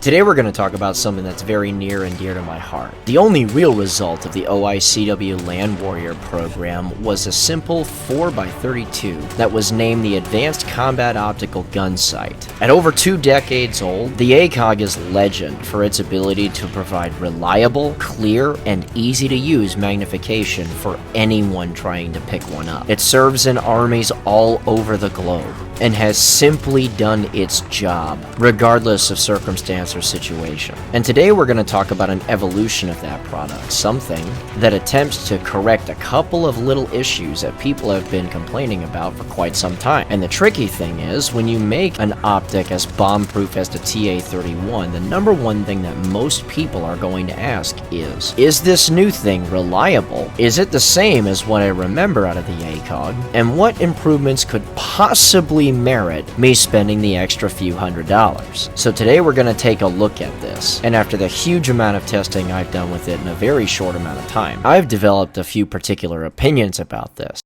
Today we're going to talk about something that's very near and dear to my heart. The only real result of the OICW Land Warrior program was a simple 4x32 that was named the Advanced Combat Optical Gun Sight. At over 2 decades old, the ACOG is legend for its ability to provide reliable, clear, and easy-to-use magnification for anyone trying to pick one up. It serves in armies all over the globe and has simply done its job, regardless of circumstance or situation. And today we're going to talk about an evolution of that product, something that attempts to correct a couple of little issues that people have been complaining about for quite some time. And the tricky thing is, when you make an optic as bomb-proof as the TA31, the number one thing that most people are going to ask is this new thing reliable? Is it the same as what I remember out of the ACOG? And what improvements could possibly merit me spending the extra few $100s? So today we're going to take a look at this, and after the huge amount of testing I've done with it in a very short amount of time, I've developed a few particular opinions about this.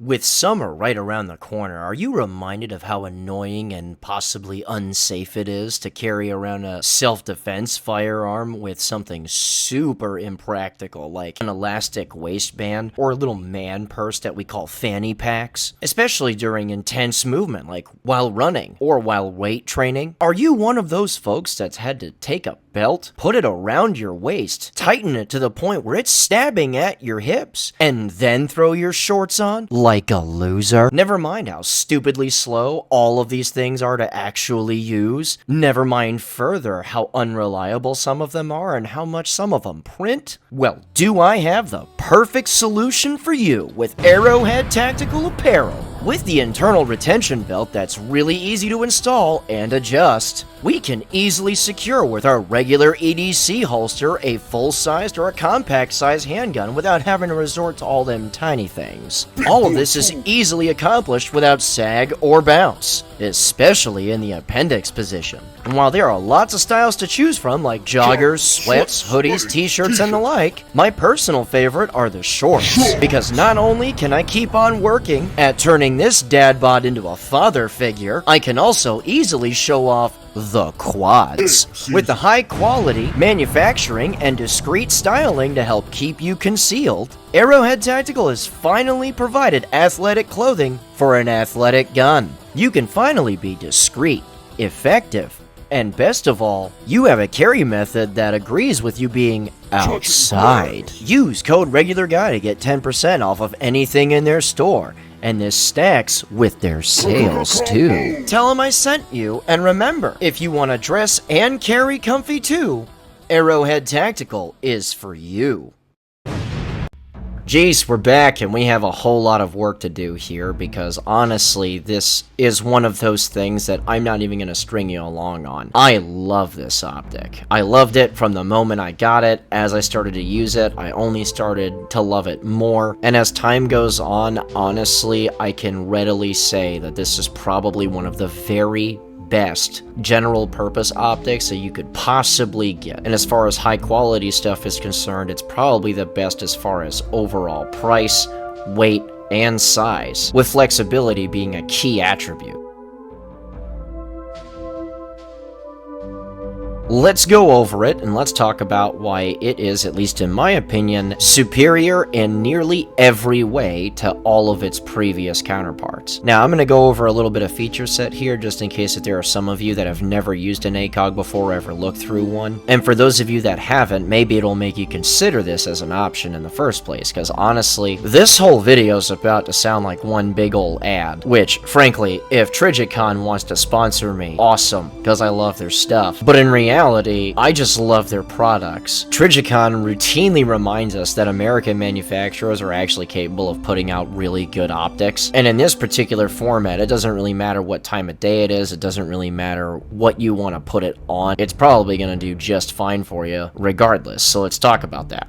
With summer right around the corner, are you reminded of how annoying and possibly unsafe it is to carry around a self-defense firearm with something super impractical like an elastic waistband or a little man purse that we call fanny packs? Especially during intense movement like while running or while weight training. Are you one of those folks that's had to take a belt, put it around your waist, tighten it to the point where it's stabbing at your hips, and then throw your shorts on like a loser? Never mind how stupidly slow all of these things are to actually use. Never mind further how unreliable some of them are and how much some of them print. Well, do I have the perfect solution for you with Arrowhead Tactical Apparel. With the internal retention belt that's really easy to install and adjust, we can easily secure with our regular EDC holster a full-sized or a compact-sized handgun without having to resort to all them tiny things. All of this is easily accomplished without sag or bounce, especially in the appendix position. And while there are lots of styles to choose from like joggers, sweats, hoodies, t-shirts, and the like, my personal favorite are the shorts, because not only can I keep on working at turning this dad bod into a father figure, I can also easily show off the quads. With the high quality manufacturing and discreet styling to help keep you concealed, Arrowhead Tactical has finally provided athletic clothing for an athletic gun. You can finally be discreet, effective, and best of all, you have a carry method that agrees with you being outside. Use code REGULARGUY to get 10% off of anything in their store. And this stacks with their sales too. Tell them I sent you, and remember, if you want to dress and carry comfy too, Arrowhead Tactical is for you. Jeez, we're back and we have a whole lot of work to do here because honestly, this is one of those things that I'm not even going to string you along on. I love this optic. I loved it from the moment I got it. As I started to use it, I only started to love it more. And as time goes on, honestly, I can readily say that this is probably one of the very best general purpose optics that you could possibly get. And as far as high quality stuff is concerned, it's probably the best as far as overall price, weight, and size, with flexibility being a key attribute. Let's go over it and let's talk about why it is, at least in my opinion, superior in nearly every way to all of its previous counterparts. Now, I'm going to go over a little bit of feature set here just in case that there are some of you that have never used an ACOG before or ever looked through one. And for those of you that haven't, maybe it'll make you consider this as an option in the first place, because honestly, this whole video is about to sound like one big old ad, which, frankly, if Trijicon wants to sponsor me, awesome, because I love their stuff. But in reality, reality, I just love their products. Trijicon routinely reminds us that American manufacturers are actually capable of putting out really good optics, and in this particular format, it doesn't really matter what time of day it is, it doesn't really matter what you want to put it on, it's probably going to do just fine for you regardless, so let's talk about that.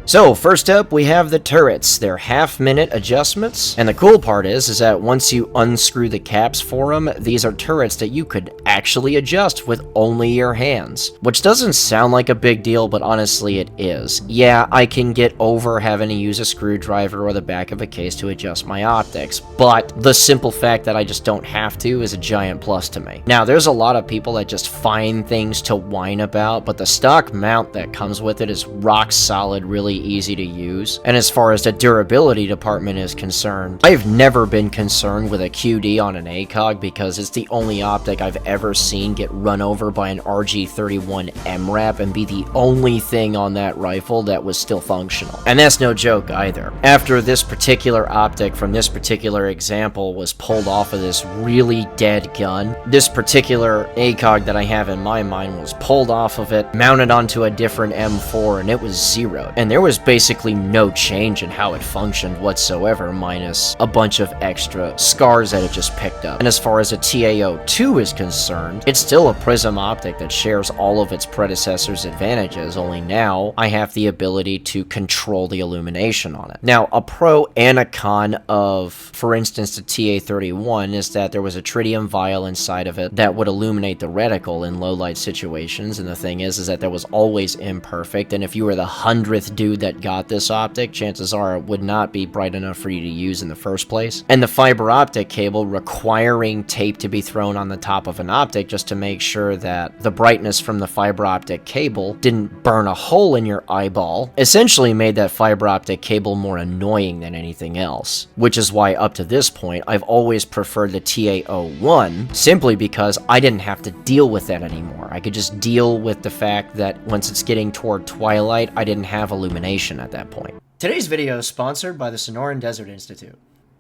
So, first up, we have the turrets. They're half-minute adjustments, and the cool part is that once you unscrew the caps for them, these are turrets that you could actually adjust with only your hands, which doesn't sound like a big deal, but honestly it is. Yeah, I can get over having to use a screwdriver or the back of a case to adjust my optics, but the simple fact that I just don't have to is a giant plus to me. Now, there's a lot of people that just find things to whine about, but the stock mount that comes with it is rock solid, really easy to use, and as far as the durability department is concerned, I've never been concerned with a QD on an ACOG because it's the only optic I've ever seen get run over by an RG31 MRAP and be the only thing on that rifle that was still functional. And that's no joke either. After this particular optic from this particular example was pulled off of this really dead gun, this particular ACOG that I have in my mind was pulled off of it, mounted onto a different M4, and it was zeroed. And there was basically no change in how it functioned whatsoever, minus a bunch of extra scars that it just picked up. And as far as a TAO2 is concerned, it's still a prism optic that shares all of its predecessor's advantages, only now I have the ability to control the illumination on it. Now, a pro and a con of, for instance, the TA31 is that there was a tritium vial inside of it that would illuminate the reticle in low light situations, and the thing is that that was always imperfect, and if you were the 100th dude that got this optic, chances are it would not be bright enough for you to use in the first place. And the fiber optic cable requiring tape to be thrown on the top of an optic just to make sure that the brightness from the fiber optic cable didn't burn a hole in your eyeball essentially made that fiber optic cable more annoying than anything else, which is why up to this point I've always preferred the TAO1 simply because I didn't have to deal with that anymore. I could just deal with the fact that once it's getting toward twilight, I didn't have illumination at that point. Today's video is sponsored by the Sonoran Desert Institute.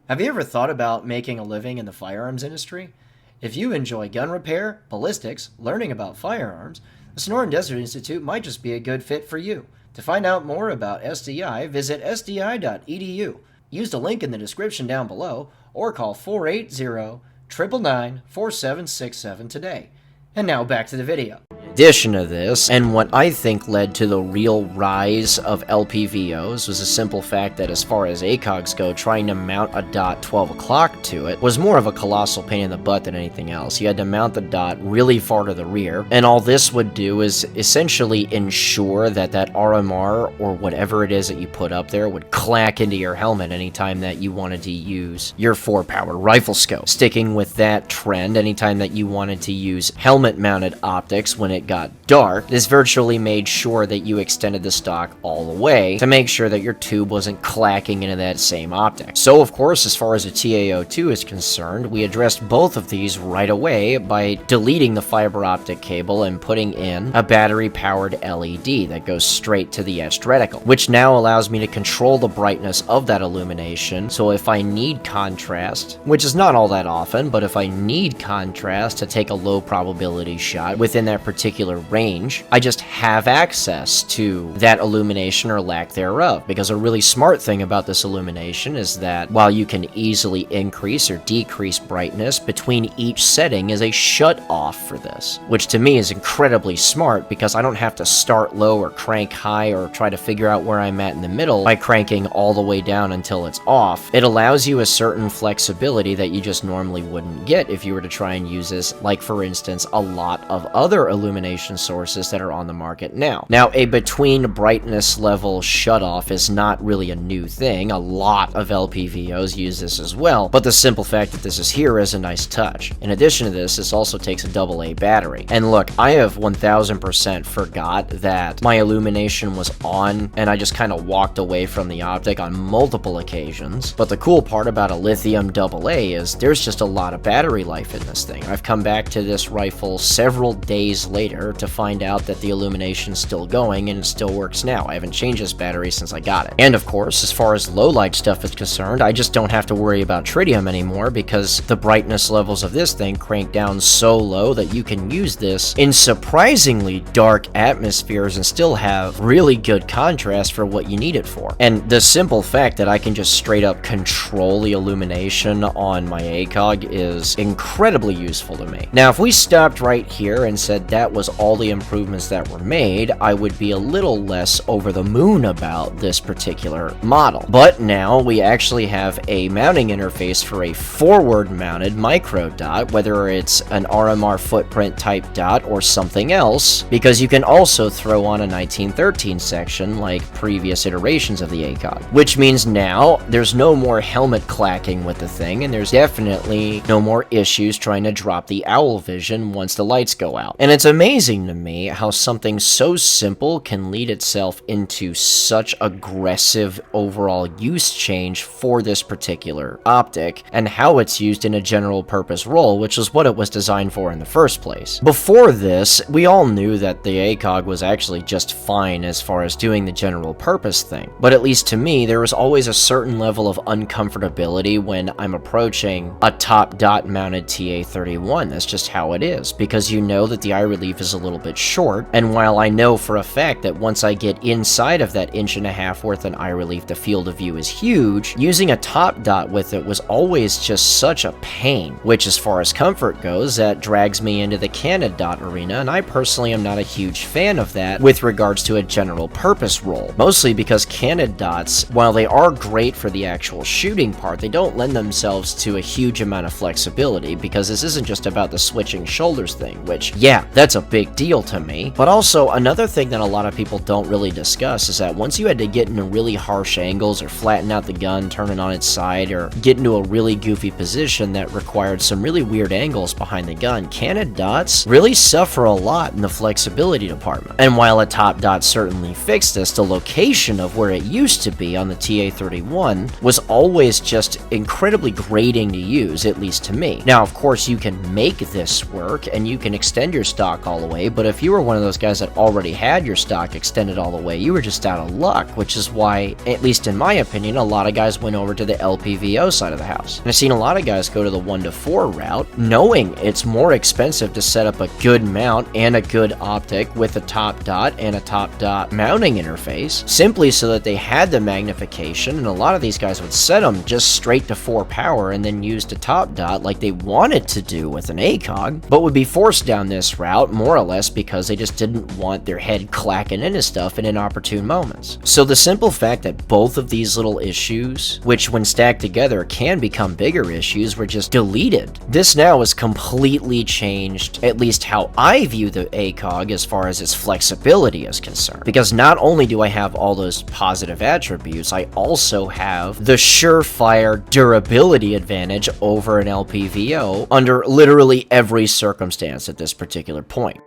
Have you ever thought about making a living in the firearms industry? If you enjoy gun repair, ballistics, learning about firearms, the Sonoran Desert Institute might just be a good fit for you. To find out more about SDI, visit sdi.edu. Use the link in the description down below or call 480-999-4767 today. And now back to the video. In addition to this, and what I think led to the real rise of LPVOs was the simple fact that as far as ACOGs go, trying to mount a dot 12 o'clock to it was more of a colossal pain in the butt than anything else. You had to mount the dot really far to the rear, and all this would do is essentially ensure that that RMR or whatever it is that you put up there would clack into your helmet anytime that you wanted to use your 4-power rifle scope. Sticking with that trend, anytime that you wanted to use helmet-mounted optics when it got dark, this virtually made sure that you extended the stock all the way to make sure that your tube wasn't clacking into that same optic. So of course, as far as the TAO2 is concerned, we addressed both of these right away by deleting the fiber optic cable and putting in a battery-powered LED that goes straight to the etched reticle, which now allows me to control the brightness of that illumination. So if I need contrast, which is not all that often, but if I need contrast to take a low probability shot within that particular range, I just have access to that illumination or lack thereof. Because a really smart thing about this illumination is that while you can easily increase or decrease brightness, between each setting is a shut off for this, which to me is incredibly smart because I don't have to start low or crank high or try to figure out where I'm at in the middle by cranking all the way down until it's off. It allows you a certain flexibility that you just normally wouldn't get if you were to try and use this, like for instance a lot of other illumination sources that are on the market now. Now, a between brightness level shutoff is not really a new thing. A lot of LPVOs use this as well, but the simple fact that this is here is a nice touch. In addition to this, this also takes a AA battery. And look, I have 1000% forgot that my illumination was on, and I just kind of walked away from the optic on multiple occasions. But the cool part about a lithium AA is there's just a lot of battery life in this thing. I've come back to this rifle until several days later to find out that the Illumination's still going and it still works now. I haven't changed this battery since I got it. And of course, as far as low light stuff is concerned, I just don't have to worry about tritium anymore because the brightness levels of this thing crank down so low that you can use this in surprisingly dark atmospheres and still have really good contrast for what you need it for. And the simple fact that I can just straight up control the illumination on my ACOG is incredibly useful to me. Now, if we stopped right here and said that was all the improvements that were made, I would be a little less over the moon about this particular model. But now we actually have a mounting interface for a forward-mounted micro dot, whether it's an RMR footprint type dot or something else, because you can also throw on a 1913 section like previous iterations of the ACOG. Which means now there's no more helmet clacking with the thing, and there's definitely no more issues trying to drop the owl vision once the lights go out. And it's amazing to me how something so simple can lead itself into such aggressive overall use change for this particular optic, and how it's used in a general purpose role, which is what it was designed for in the first place. Before this, we all knew that the ACOG was actually just fine as far as doing the general purpose thing, but at least to me, there was always a certain level of uncomfortability when I'm approaching a top dot mounted TA31. That's just how it is, because you know that the eye relief is a little bit short, and while I know for a fact that once I get inside of that 1.5" worth in eye relief, the field of view is huge, using a top dot with it was always just such a pain, which as far as comfort goes, that drags me into the candid dot arena, and I personally am not a huge fan of that with regards to a general purpose role, mostly because candid dots, while they are great for the actual shooting part, they don't lend themselves to a huge amount of flexibility, because this isn't just about the switching shoulders thing, which, yeah, that's a big deal to me. But also, another thing that a lot of people don't really discuss is that once you had to get into really harsh angles or flatten out the gun, turn it on its side, or get into a really goofy position that required some really weird angles behind the gun, candid dots really suffer a lot in the flexibility department. And while a top dot certainly fixed this, the location of where it used to be on the TA31 was always just incredibly grating to use, at least to me. Now, of course, you can make this work and you can extend your stock all the way, but if you were one of those guys that already had your stock extended all the way, you were just out of luck, which is why, at least in my opinion, a lot of guys went over to the LPVO side of the house. And I've seen a lot of guys go to the 1:4 route, knowing it's more expensive to set up a good mount and a good optic with a top dot and a top dot mounting interface, simply so that they had the magnification, and a lot of these guys would set them just straight to 4 power and then use the top dot like they wanted to do with an ACOG, but would be forced down this route more or less because they just didn't want their head clacking into stuff in inopportune moments. So the simple fact that both of these little issues, which when stacked together can become bigger issues, were just deleted. This now has completely changed at least how I view the ACOG as far as its flexibility is concerned, because not only do I have all those positive attributes, I also have the surefire durability advantage over an LPVO under literally every circumstance at this particular point.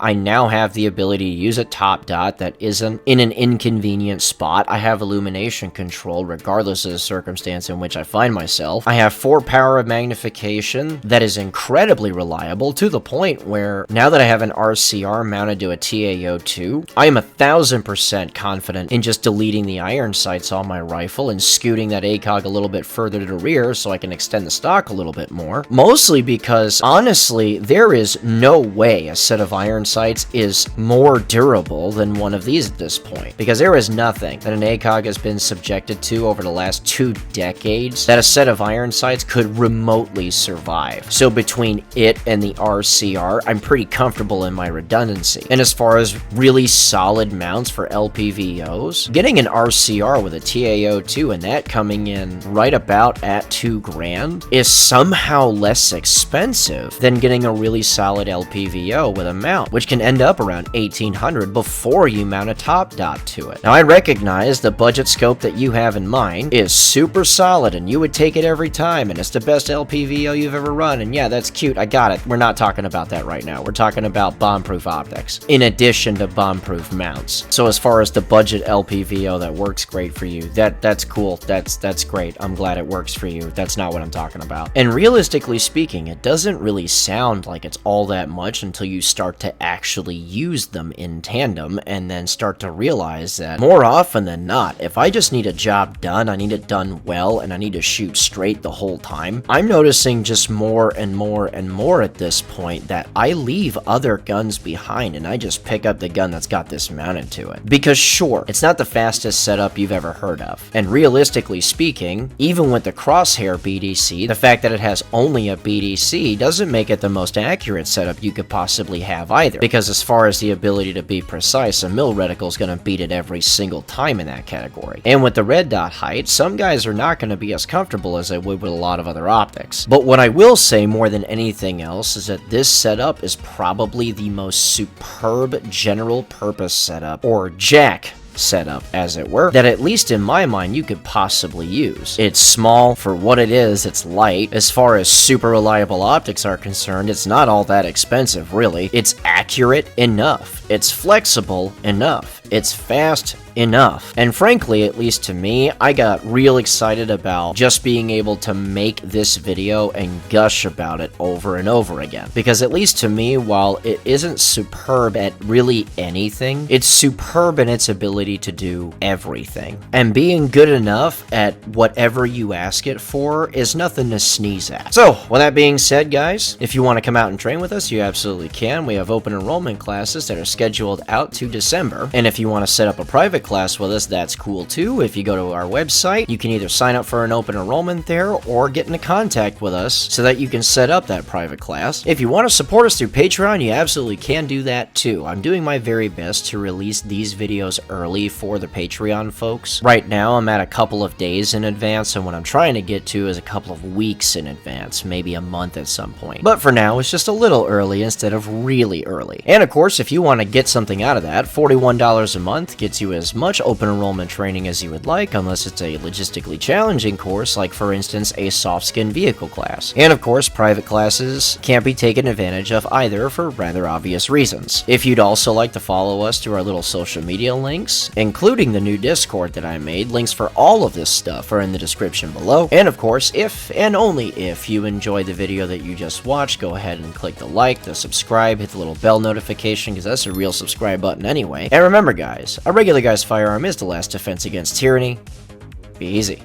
I now have the ability to use a top dot that isn't in an inconvenient spot. I have illumination control regardless of the circumstance in which I find myself. I have 4 power of magnification that is incredibly reliable, to the point where now that I have an RCR mounted to a TAO2, I am 1000% confident in just deleting the iron sights on my rifle and scooting that ACOG a little bit further to the rear so I can extend the stock a little bit more. Mostly because, honestly, there is no way a set of iron sights is more durable than one of these at this point, because there is nothing that an ACOG has been subjected to over the last 2 decades that a set of iron sights could remotely survive. So between it and the RCR, I'm pretty comfortable in my redundancy. And as far as really solid mounts for LPVOs, getting an RCR with a TAO2 and that coming in right about at $2,000 is somehow less expensive than getting a really solid LPVO with a mount, which can end up around $1,800 before you mount a top dot to it. Now, I recognize the budget scope that you have in mind is super solid and you would take it every time, and it's the best LPVO you've ever run, and yeah, that's cute, I got it. We're not talking about that right now. We're talking about bomb-proof optics, in addition to bomb-proof mounts. So as far as the budget LPVO that works great for you, that's cool, that's great. I'm glad it works for you. That's not what I'm talking about. And realistically speaking, it doesn't really sound like it's all that much until you start to actually use them in tandem, and then start to realize that more often than not, if I just need a job done, I need it done well, and I need to shoot straight the whole time, I'm noticing just more and more and more at this point that I leave other guns behind and I just pick up the gun that's got this mounted to it. Because sure, it's not the fastest setup you've ever heard of, and realistically speaking, even with the Crosshair BDC, the fact that it has only a BDC doesn't make it the most accurate setup you could possibly have either, because as far as the ability to be precise, a mill reticle is going to beat it every single time in that category. And with the red dot height, some guys are not going to be as comfortable as they would with a lot of other optics. But what I will say more than anything else is that this setup is probably the most superb general purpose setup, or jack setup, as it were, that at least in my mind you could possibly use. It's small for what it is, it's light. As far as super reliable optics are concerned, it's not all that expensive, really. It's accurate enough. It's flexible enough. It's fast enough. And frankly, at least to me, I got real excited about just being able to make this video and gush about it over and over again. Because at least to me, while it isn't superb at really anything, it's superb in its ability to do everything. And being good enough at whatever you ask it for is nothing to sneeze at. So, with that being said, guys, if you want to come out and train with us, you absolutely can. We have open enrollment classes that are scheduled out to December. And if you want to set up a private class with us, that's cool too. If you go to our website, you can either sign up for an open enrollment there or get into contact with us so that you can set up that private class. If you want to support us through Patreon, you absolutely can do that too. I'm doing my very best to release these videos early for the Patreon folks. Right now, I'm at a couple of days in advance, and what I'm trying to get to is a couple of weeks in advance, maybe a month at some point. But for now, it's just a little early instead of really early. And of course, if you want to get something out of that, $41 a month gets you as much open enrollment training as you would like, unless it's a logistically challenging course, like for instance a soft skin vehicle class. And of course, private classes can't be taken advantage of either for rather obvious reasons. If you'd also like to follow us through our little social media links, including the new Discord that I made, links for all of this stuff are in the description below. And of course, if and only if you enjoyed the video that you just watched, go ahead and click the like, the subscribe, hit the little bell notification, because that's a real subscribe button anyway. And remember guys, a regular guy's firearm is the last defense against tyranny. Be easy.